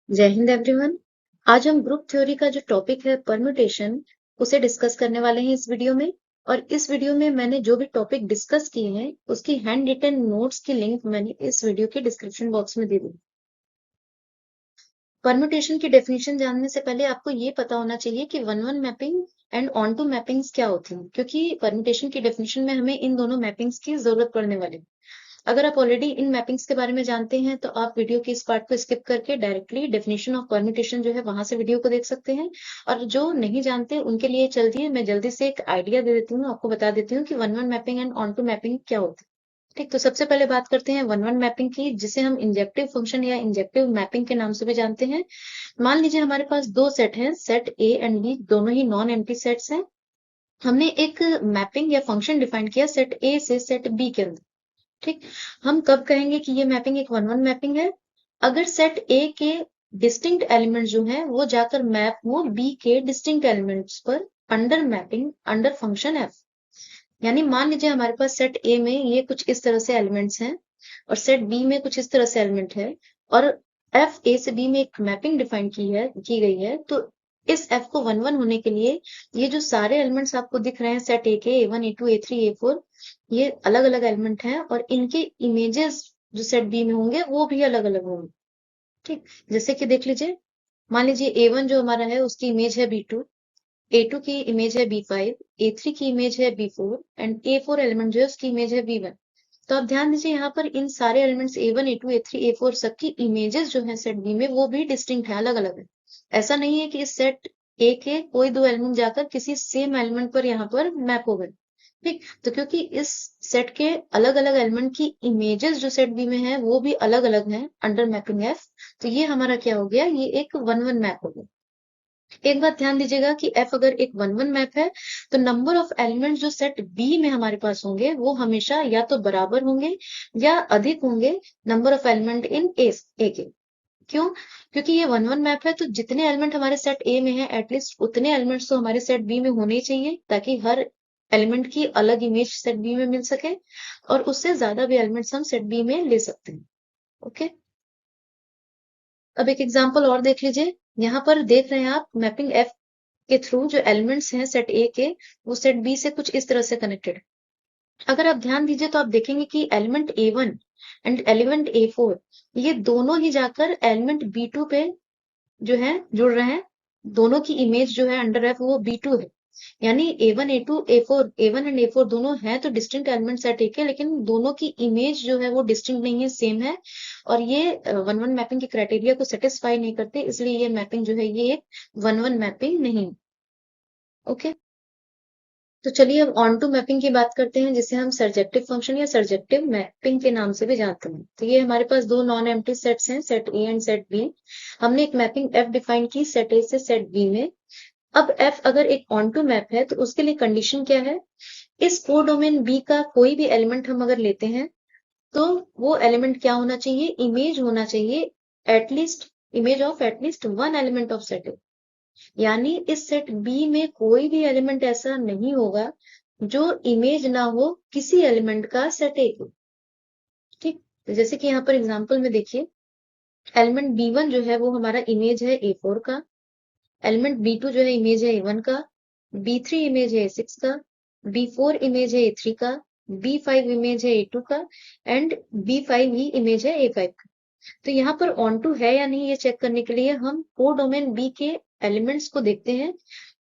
जय हिंद एवरीवन। आज हम ग्रुप थ्योरी का जो टॉपिक है परम्यूटेशन उसे डिस्कस करने वाले हैं इस वीडियो में। और इस वीडियो में मैंने जो भी टॉपिक डिस्कस किए हैं उसकी हैंड रिटन नोट्स की लिंक मैंने इस वीडियो के डिस्क्रिप्शन बॉक्स में दे दी। परम्यूटेशन की डेफिनेशन जानने से पहले आपको ये पता होना चाहिए कि one one mapping and onto mappings क्या होती हैं, क्योंकि परम्यूटेशन की डेफिनेशन में हमें इन दोनों मैपिंग्स की जरूरत पड़ने वाली है। अगर आप ऑलरेडी इन मैपिंग्स के बारे में जानते हैं तो आप वीडियो के इस पार्ट को स्किप करके डायरेक्टली डेफिनेशन ऑफ परम्यूटेशन जो है वहां से वीडियो को देख सकते हैं। और जो नहीं जानते उनके लिए चलती है, मैं जल्दी से एक आइडिया दे देती हूँ, आपको बता देती हूँ कि one one mapping and onto mapping क्या होता है। ठीक, तो सबसे पहले बात करते हैं वन वन मैपिंग की, जिसे हम इंजेक्टिव फंक्शन या इंजेक्टिव मैपिंग के नाम से भी जानते हैं। मान लीजिए हमारे पास दो सेट हैं, सेट ए एंड बी, दोनों ही नॉन एम्प्टी सेट्स हैं। हमने एक मैपिंग या फंक्शन डिफाइन किया सेट ए से सेट बी के अंदर। ठीक, हम कब कहेंगे कि ये मैपिंग एक वन वन मैपिंग है? अगर सेट ए के डिस्टिंक्ट एलिमेंट जो है वो जाकर मैप हो बी के डिस्टिंक्ट एलिमेंट्स पर under mapping under function F. यानी मान लीजिए हमारे पास सेट ए में ये कुछ इस तरह से एलिमेंट्स हैं और सेट बी में कुछ इस तरह से एलिमेंट है, और एफ ए से बी में एक मैपिंग डिफाइन की गई है। तो इस एफ को वन वन होने के लिए ये जो सारे एलिमेंट्स आपको दिख रहे हैं सेट ए के, A1 A2 A3 A4, ये अलग अलग एलिमेंट हैं और इनके इमेजेस जो सेट बी में होंगे वो भी अलग अलग होंगे। ठीक, जैसे कि देख लीजिए, मान लीजिए A1 जो हमारा है उसकी इमेज है B2, A2 की इमेज है B5, A3 की इमेज है B4 एंड A4 एलिमेंट जो है उसकी इमेज है B1। तो आप ध्यान दीजिए यहाँ पर इन सारे elements A1 A2 A3 A4 सबकी इमेजेस जो है सेट बी में वो भी डिस्टिंक्ट है, अलग अलग है। ऐसा नहीं है कि इस सेट ए के कोई दो एलिमेंट जाकर किसी सेम एलिमेंट पर यहाँ पर मैप हो गए। ठीक, तो क्योंकि इस सेट के अलग अलग एलिमेंट की इमेजेस जो सेट बी में है वो भी अलग अलग हैं अंडर मैपिंग एफ, तो ये हमारा क्या हो गया, ये एक वन वन मैप हो गया। एक बात ध्यान दीजिएगा कि एफ अगर एक वन वन मैप है तो नंबर ऑफ एलिमेंट्स जो सेट बी में हमारे पास होंगे वो हमेशा या तो बराबर होंगे या अधिक होंगे नंबर ऑफ एलिमेंट इन ए के। क्यों? क्योंकि ये वन वन मैप है तो जितने एलिमेंट हमारे सेट ए में है एटलीस्ट उतने एलिमेंट्स तो हमारे सेट बी में होने ही चाहिए, ताकि हर एलिमेंट की अलग इमेज सेट बी में मिल सके और उससे ज्यादा भी एलिमेंट्स हम सेट बी में ले सकते हैं। ओके, अब एक एग्जांपल और देख लीजिए। यहाँ पर देख रहे हैं आप मैपिंग एफ के थ्रू जो एलिमेंट्स हैं सेट ए के वो सेट बी से कुछ इस तरह से कनेक्टेड है। अगर आप ध्यान दीजिए तो आप देखेंगे कि element A1 and element A4 ये दोनों ही जाकर एलिमेंट B2 पे जो है जुड़ रहे हैं। दोनों की इमेज जो है अंडर एफ वो B2 है। यानी A1 A2 A4, A1 and A4 दोनों हैं तो डिस्टिंक्ट एलिमेंट सेट ए के, लेकिन दोनों की इमेज जो है वो डिस्टिंक्ट नहीं है, सेम है। और ये वन वन मैपिंग के क्राइटेरिया को सेटिस्फाई नहीं करते, इसलिए ये मैपिंग जो है ये एक वन वन मैपिंग नहीं। ओके, तो चलिए अब ऑन टू मैपिंग की बात करते हैं, जिसे हम सर्जेक्टिव फंक्शन या सर्जेक्टिव मैपिंग के नाम से भी जानते हैं। तो ये हमारे पास दो नॉन एम्प्टी सेट्स हैं, set A and set B. हमने एक मैपिंग एफ डिफाइन की सेट ए से सेट बी में। अब एफ अगर एक ऑन टू मैप है तो उसके लिए कंडीशन क्या है, इस कोड डोमेन बी का कोई भी एलिमेंट हम अगर लेते हैं तो वो एलिमेंट क्या होना चाहिए, इमेज होना चाहिए at least, image of at least one element of set ए। यानी इस सेट बी में कोई भी एलिमेंट ऐसा नहीं होगा जो इमेज ना हो किसी एलिमेंट का सेट ए को। ठीक, तो जैसे कि यहाँ पर एग्जांपल में देखिए, एलिमेंट B1 जो है वो हमारा इमेज है A4 का, एलिमेंट B2 जो है इमेज है A1 का, B3 इमेज है A6 का, B4 इमेज है A3 का, B5 इमेज है A2 का एंड B5 ही इमेज है A5 का। तो यहाँ पर ऑन टू है या नहीं ये चेक करने के लिए हम कोड डोमेन बी के एलिमेंट्स को देखते हैं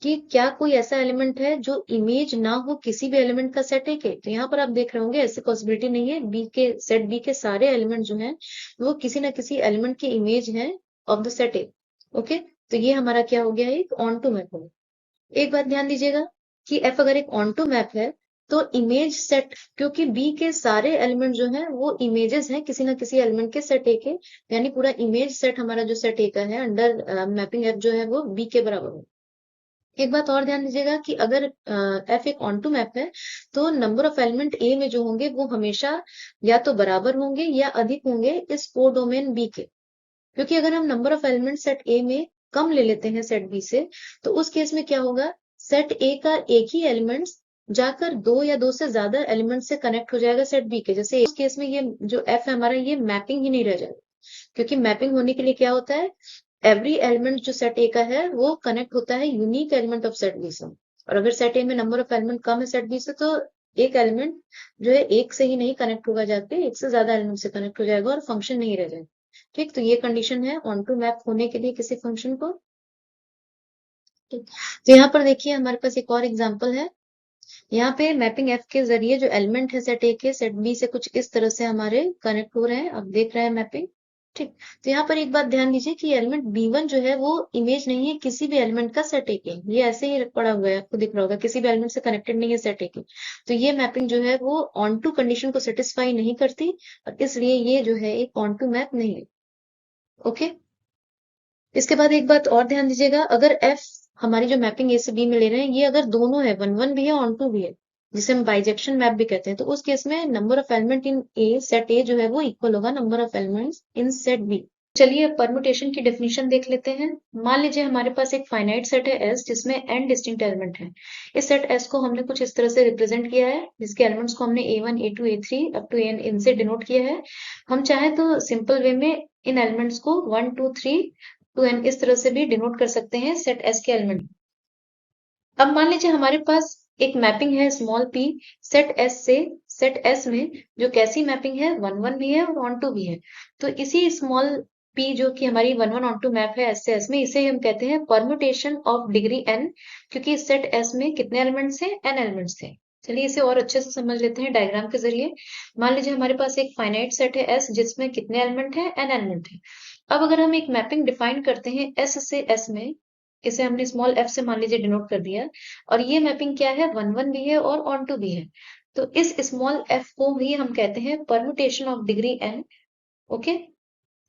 कि क्या कोई ऐसा एलिमेंट है जो इमेज ना हो किसी भी एलिमेंट का सेट ए के। तो यहाँ पर आप देख रहे होंगे ऐसी पॉसिबिलिटी नहीं है, बी के सेट बी के सारे एलिमेंट जो हैं वो किसी ना किसी एलिमेंट की इमेज है of the set A. Okay, तो ये हमारा क्या हो गया, एक ऑन टू मैप हो गया। एक बात ध्यान दीजिएगा कि एफ अगर एक ऑन टू मैप है तो इमेज सेट, क्योंकि बी के सारे एलिमेंट जो हैं वो इमेजेस हैं किसी ना किसी एलिमेंट के सेट ए के, यानी पूरा इमेज सेट हमारा जो सेट ए का है अंडर मैपिंग एफ जो है वो बी के बराबर हो। एक बात और ध्यान दीजिएगा कि अगर एफ एक ऑन टू मैप है तो नंबर ऑफ एलिमेंट ए में जो होंगे वो हमेशा या तो बराबर होंगे या अधिक होंगे इस कोड डोमेन बी के। क्योंकि अगर हम नंबर ऑफ एलिमेंट सेट ए में कम ले लेते हैं सेट बी से तो उस केस में क्या होगा, सेट ए का एक ही एलिमेंट जाकर दो या दो से ज्यादा एलिमेंट से कनेक्ट हो जाएगा सेट बी के। जैसे उस केस में ये जो एफ है हमारा ये मैपिंग ही नहीं रह जाएगा, क्योंकि मैपिंग होने के लिए क्या होता है, एवरी एलिमेंट जो सेट ए का है वो कनेक्ट होता है unique element of set B से। और अगर सेट ए में नंबर ऑफ एलिमेंट कम है सेट बी से, तो एक एलिमेंट जो है एक से ही नहीं कनेक्ट होगा, जाके एक से ज्यादा एलिमेंट से कनेक्ट हो जाएगा और फंक्शन नहीं रह जाएगा। ठीक, तो ये कंडीशन है ऑन टू मैप होने के लिए किसी फंक्शन को। ठीक, तो यहाँ पर देखिए हमारे पास एक और एग्जाम्पल है। यहाँ पे मैपिंग एफ के जरिए जो एलिमेंट है सेट ए के सेट बी से कुछ इस तरह से हमारे कनेक्ट हो रहे हैं। अब देख रहे हैं मैपिंग। ठीक, तो यहाँ पर एक बात ध्यान दीजिए कि एलिमेंट बी1 जो है वो इमेज नहीं है किसी भी एलिमेंट का सेट ए के। ये ऐसे ही पड़ा हुआ है, आपको दिख रहा होगा, किसी भी एलिमेंट से कनेक्टेड नहीं है सेट ए के। तो ये मैपिंग जो है वो ऑन टू कंडीशन को सेटिस्फाई नहीं करती, और इसलिए ये जो है एक ऑन टू मैप नहीं है। ओके, इसके बाद एक बात और ध्यान दीजिएगा, अगर एफ हमारी जो मैपिंग ए से बी में ले रहे हैं, ये अगर दोनों है, वन वन भी है ऑन टू भी है, जिसे हम बाइजेक्शन मैप भी कहते हैं, तो उस केस में number of element in a set A जो है वो इक्वल होगा number of elements in set B. चलिए अब परमुटेशन की डेफिनेशन देख लेते हैं। मान लीजिए हमारे पास एक फाइनाइट सेट है एस जिसमें एन डिस्टिंक्ट एलिमेंट है। इस सेट एस को हमने कुछ इस तरह से रिप्रेजेंट किया है, जिसके एलिमेंट्स को हमने A1 A2 A3 up to N इनसे डिनोट किया है। हम चाहे तो सिंपल वे में इन एलिमेंट्स को 1 2 3 टू एन इस तरह से भी डिनोट कर सकते हैं सेट एस के एलिमेंट। अब मान लीजिए हमारे पास एक मैपिंग है स्मॉल पी सेट एस से सेट एस में, जो कैसी मैपिंग है, वन वन भी है और ऑन टू भी है। तो इसी स्मॉल पी जो कि हमारी one one onto map है एस से एस में, इसे हम कहते हैं परम्यूटेशन ऑफ डिग्री एन, क्योंकि इस सेट एस में कितने एलिमेंट्स हैं, एन एलिमेंट्स थे। चलिए इसे और अच्छे से समझ लेते हैं डायग्राम के जरिए। मान लीजिए हमारे पास एक फाइनाइट सेट है एस जिसमें कितने एलिमेंट है, एन एलिमेंट है। अब अगर हम एक मैपिंग डिफाइन करते हैं एस से एस में, इसे हमने स्मॉल एफ से मान लीजिए डिनोट कर दिया, और ये मैपिंग क्या है, वन वन भी है और ऑन टू भी है, तो इस स्मॉल एफ को भी हम कहते हैं permutation of degree N. Okay,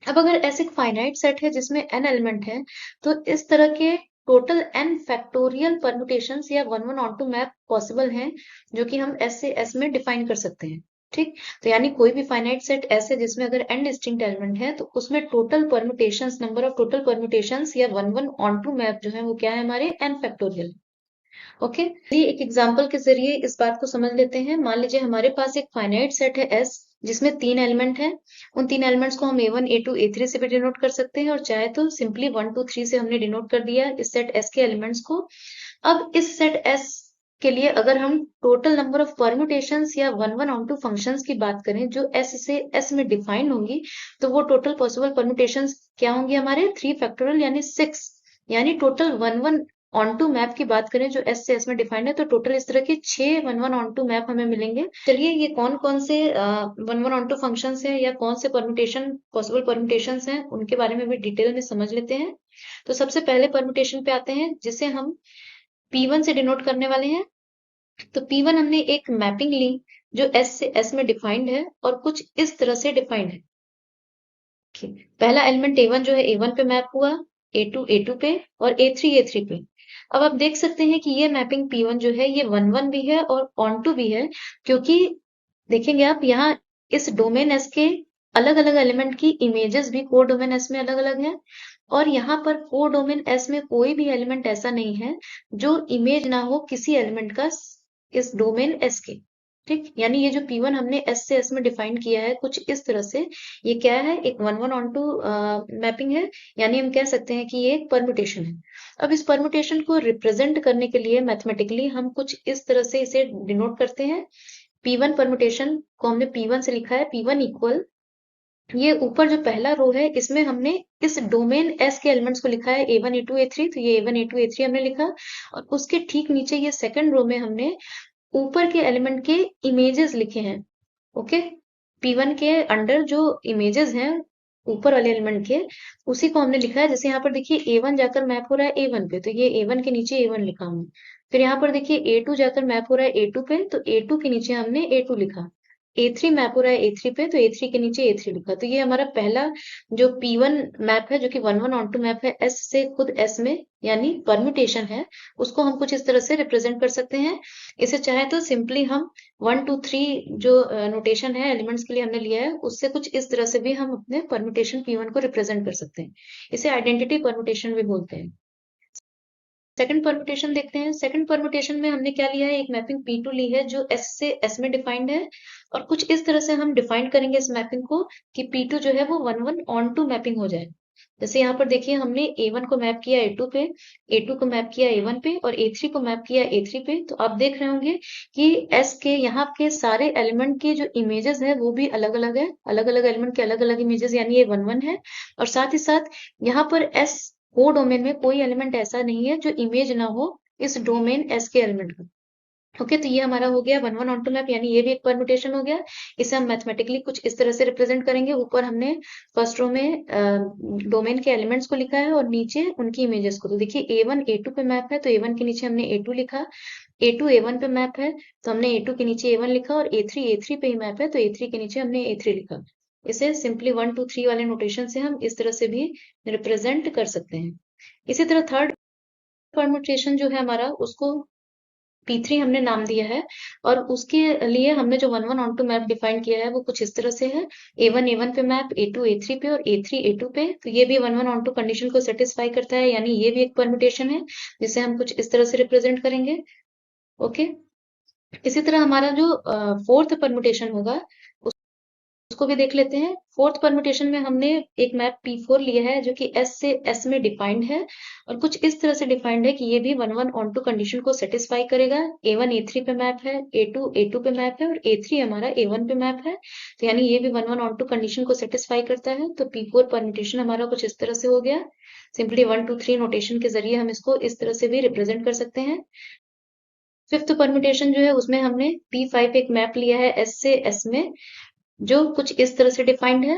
अब अगर ऐसे एक फाइनाइट सेट है जिसमें एन एलिमेंट है, तो इस तरह के टोटल एन फैक्टोरियल परम्यूटेशंस या one one onto map possible हैं, जो कि हम एस से एस में डिफाइन कर सकते हैं। ठीक, तो यानी कोई भी फाइनाइट सेट ऐसे जिसमें अगर एन डिस्टिंक्ट एलिमेंट है, तो उसमें total permutations, number of total permutations या one one onto map जो है वो क्या है, हमारे एन फैक्टोरियल। ओके, ये एक एग्जांपल के जरिए इस बात को समझ लेते हैं। मान लीजिए हमारे पास एक फाइनाइट सेट है एस जिसमें तीन एलिमेंट हैं। उन तीन एलिमेंट्स को हम ए1 ए2 ए3 से भी डिनोट कर सकते हैं, और चाहे तो सिंपली 1 2 3 से हमने डिनोट कर दिया इस सेट एस के एलिमेंट्स को। अब इस सेट एस के लिए अगर हम टोटल नंबर ऑफ परम्यूटेशंस या one one onto functions की बात करें जो एस से एस में डिफाइंड होंगी, तो वो टोटल पॉसिबल परम्यूटेशंस क्या होंगी, हमारे 3 फैक्टोरियल यानी 6। यानी total one one onto map की बात करें जो एस से एस में डिफाइंड है, तो टोटल इस तरह के 6 one one onto map हमें मिलेंगे। चलिए ये कौन कौन से one one onto functions हैं या कौन से परम्यूटेशन पॉसिबल परम्यूटेशंस हैं, उनके बारे में भी डिटेल में समझ लेते हैं। तो सबसे पहले परम्यूटेशन पे आते हैं, जिसे हम P1 से डिनोट करने वाले हैं। तो P1 हमने एक मैपिंग ली जो S से S में डिफाइंड है और कुछ इस तरह से डिफाइंड है। पहला एलिमेंट A1 जो है A1 पे मैप हुआ, A2 A2 पे और A3 A3 पे। अब आप देख सकते हैं कि ये मैपिंग P1 जो है ये वन वन भी है और ऑन टू भी है, क्योंकि देखेंगे आप यहाँ इस डोमेन एस के अलग अलग एलिमेंट की इमेजेस भी कोड डोमेन एस में अलग अलग है, और यहाँ पर कोड डोमेन एस में कोई भी एलिमेंट ऐसा नहीं है जो इमेज ना हो किसी एलिमेंट का इस डोमेन एस के। ठीक, यानी ये जो P1 हमने एस से एस में डिफाइन किया है कुछ इस तरह से, ये क्या है, एक one one onto mapping है, यानी हम कह सकते हैं कि ये एक परम्यूटेशन है। अब इस परम्यूटेशन को रिप्रेजेंट करने के लिए मैथमेटिकली हम कुछ इस तरह से इसे डिनोट करते हैं। P1 परम्यूटेशन को हमने P1 से लिखा है, P1 इक्वल, ये ऊपर जो पहला रो है इसमें हमने इस डोमेन एस के एलिमेंट्स को लिखा है A1 A2 A3, तो ये A1 A2 A3 हमने लिखा, और उसके ठीक नीचे ये सेकंड रो में हमने ऊपर के एलिमेंट के इमेजेस लिखे हैं। ओके, P1 के अंडर जो इमेजेस हैं ऊपर वाले एलिमेंट के, उसी को हमने लिखा है। जैसे यहाँ पर देखिए A1 जाकर मैप हो रहा है A1 पे, तो ये A1 के नीचे A1 लिखा हमने। फिर यहाँ पर देखिए A2 जाकर मैप हो रहा है A2 पे, तो A2 के नीचे हमने A2 लिखा। A3 मैप हो रहा है A3 पे, तो A3 के नीचे A3 लिखा। तो ये हमारा पहला जो P1 मैप है जो कि one one onto map है S से खुद S में, यानी परम्यूटेशन है, उसको हम कुछ इस तरह से रिप्रेजेंट कर सकते हैं। इसे चाहे तो सिंपली हम 1 2 3 जो नोटेशन है एलिमेंट्स के लिए हमने लिया है, उससे कुछ इस तरह से भी हम अपने परम्यूटेशन P1 को रिप्रेजेंट कर सकते हैं। इसे आइडेंटिटी परम्यूटेशन भी बोलते हैं। सेकंड परम्यूटेशन देखते हैं। सेकंड परम्यूटेशन में हमने क्या लिया है, एक मैपिंग P2 ली है जो S से S में डिफाइंड है, और कुछ इस तरह से हम डिफाइन करेंगे इस मैपिंग को कि P2 जो है वो one one onto mapping हो जाए। जैसे यहाँ पर देखिए हमने A1 को मैप किया A2 पे, A2 को मैप किया A1 पे और A3 को मैप किया A3 पे। तो आप देख रहे होंगे कि S के यहाँ के सारे एलिमेंट के जो इमेजेस है वो भी अलग अलग है, अलग अलग एलिमेंट के अलग अलग इमेजेस, यानी ये 1 1 है। और साथ ही साथ यहाँ पर S को डोमेन में कोई एलिमेंट ऐसा नहीं है जो इमेज ना हो इस डोमेन S के एलिमेंट का। ओके, तो ये हमारा हो गया 1 1 ऑन टू मैप, यानी ये भी एक परम्यूटेशन हो गया। इसे हम मैथमेटिकली कुछ इस तरह से रिप्रेजेंट करेंगे। ऊपर हमने फर्स्ट रो में डोमेन के एलिमेंट्स को लिखा है और नीचे उनकी इमेजेस को। तो देखिए A1 A2 पे मैप है तो A1 के नीचे हमने A2 लिखा, A2 A1 पे मैप है तो हमने A2 के नीचे A1 लिखा, और A3 A3 पे ही मैप है तो A3 के नीचे हमने A3 लिखा। इसे सिंपली 1 2 3 वाले नोटेशन से हम इस तरह से भी रिप्रेजेंट कर सकते हैं। इसी तरह थर्ड परम्यूटेशन जो है हमारा, उसको P3 हमने नाम दिया है, और उसके लिए हमने जो 1 1 ऑन टू मैप डिफाइन किया है वो कुछ इस तरह से है। A1 A1 पे मैप, A2 A3 पे और A3 A2 पे। तो ये भी 1 1 ऑन टू कंडीशन को सेटिस्फाई करता है, यानी ये भी एक परम्यूटेशन है जिसे हम कुछ इस तरह से रिप्रेजेंट करेंगे। ओके, इसी तरह हमारा जो फोर्थ परम्यूटेशन होगा उसको भी देख लेते हैं। फोर्थ परम्यूटेशन में हमने एक मैप P4 लिया है जो कि S से S में डिफाइंड है, और कुछ इस तरह से डिफाइंड है कि ये भी 1 1 ऑन टू कंडीशन को सेटिस्फाई करेगा। A1 A3 पे मैप है, A2 A2 पे मैप है और A3 हमारा A1 पे मैप है। तो यानी ये भी 1 1 ऑन टू कंडीशन को सेटिस्फाई करता है। तो P4 परम्यूटेशन हमारा कुछ इस तरह से हो गया। सिंपली 1 2 3 नोटेशन के जरिए हम इसको इस तरह से भी रिप्रेजेंट कर सकते हैं। फिफ्थ परम्यूटेशन जो है उसमें हमने P5 एक मैप लिया है S से S में, जो कुछ इस तरह से डिफाइंड है।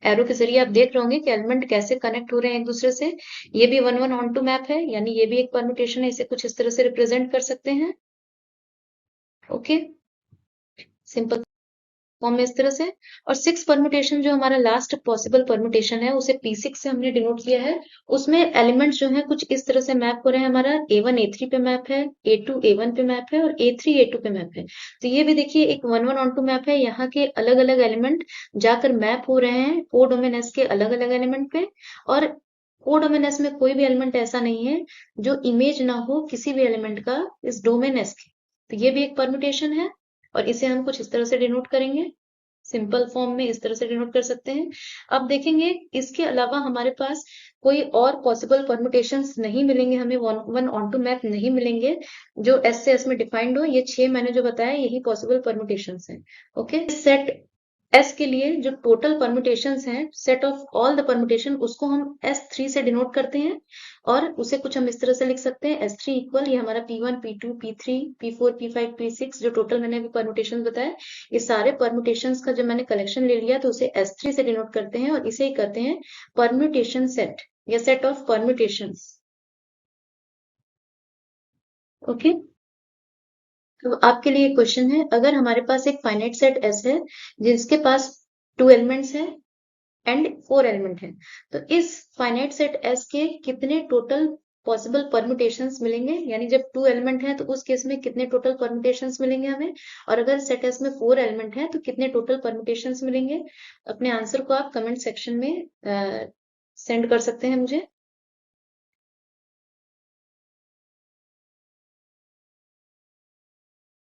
एरो के जरिए आप देख रहे होंगे कि एलिमेंट कैसे कनेक्ट हो रहे हैं एक दूसरे से। ये भी 1 1 ऑन टू मैप है, यानी ये भी एक परम्यूटेशन है। इसे कुछ इस तरह से रिप्रेजेंट कर सकते हैं। ओके, सिंपल फॉर्म में इस तरह से। और सिक्स परम्यूटेशन जो हमारा लास्ट पॉसिबल परम्यूटेशन है उसे P6 से हमने डिनोट किया है। उसमें एलिमेंट्स जो है कुछ इस तरह से मैप हो रहे हैं। हमारा A1 A3 पे मैप है, A2 A1 पे मैप है और A3 A2 पे मैप है। तो ये भी देखिए एक 1 1 ऑन टू मैप है। यहाँ के अलग अलग एलिमेंट जाकर मैप हो रहे हैं ओ डोमेन एस के अलग अलग एलिमेंट पे, और ओ डोमेन एस में कोई भी एलिमेंट ऐसा नहीं है जो इमेज ना हो किसी भी एलिमेंट का इस डोमेन एस के। तो ये भी एक परम्यूटेशन है, और इसे हम कुछ इस तरह से डिनोट करेंगे। सिंपल फॉर्म में इस तरह से डिनोट कर सकते हैं। अब देखेंगे इसके अलावा हमारे पास कोई और पॉसिबल परम्यूटेशंस नहीं मिलेंगे, हमें 1 1 ऑन टू मैप नहीं मिलेंगे जो एस से एस में डिफाइंड हो। ये 6 मैंने जो बताया यही पॉसिबल परम्यूटेशंस हैं। ओके, सेट एस के लिए जो टोटल परम्यूटेशंस हैं, set of all the permutation, उसको हम S3 से डिनोट करते हैं, और उसे कुछ हम इस तरह से लिख सकते हैं। S3 इक्वल ये हमारा P1 P2 P3 P4 P5 P6 जो टोटल मैंने अभी परम्यूटेशन बताया, ये सारे परम्यूटेशंस का जब मैंने कलेक्शन ले लिया तो उसे S3 से डिनोट करते हैं, और इसे ही कहते हैं परम्यूटेशन सेट या सेट ऑफ परम्यूटेशंस। ओके, तो आपके लिए क्वेश्चन है, अगर हमारे पास एक फाइनाइट सेट S है जिसके पास 2 एलिमेंट्स हैं एंड 4 एलिमेंट है, तो इस फाइनाइट सेट S के कितने टोटल पॉसिबल परम्यूटेशंस मिलेंगे, यानी जब 2 एलिमेंट है तो उस केस में कितने टोटल परम्यूटेशंस मिलेंगे हमें, और अगर सेट S में 4 एलिमेंट है तो कितने टोटल परम्यूटेशंस मिलेंगे। अपने आंसर को आप कमेंट सेक्शन में सेंड कर सकते हैं मुझे।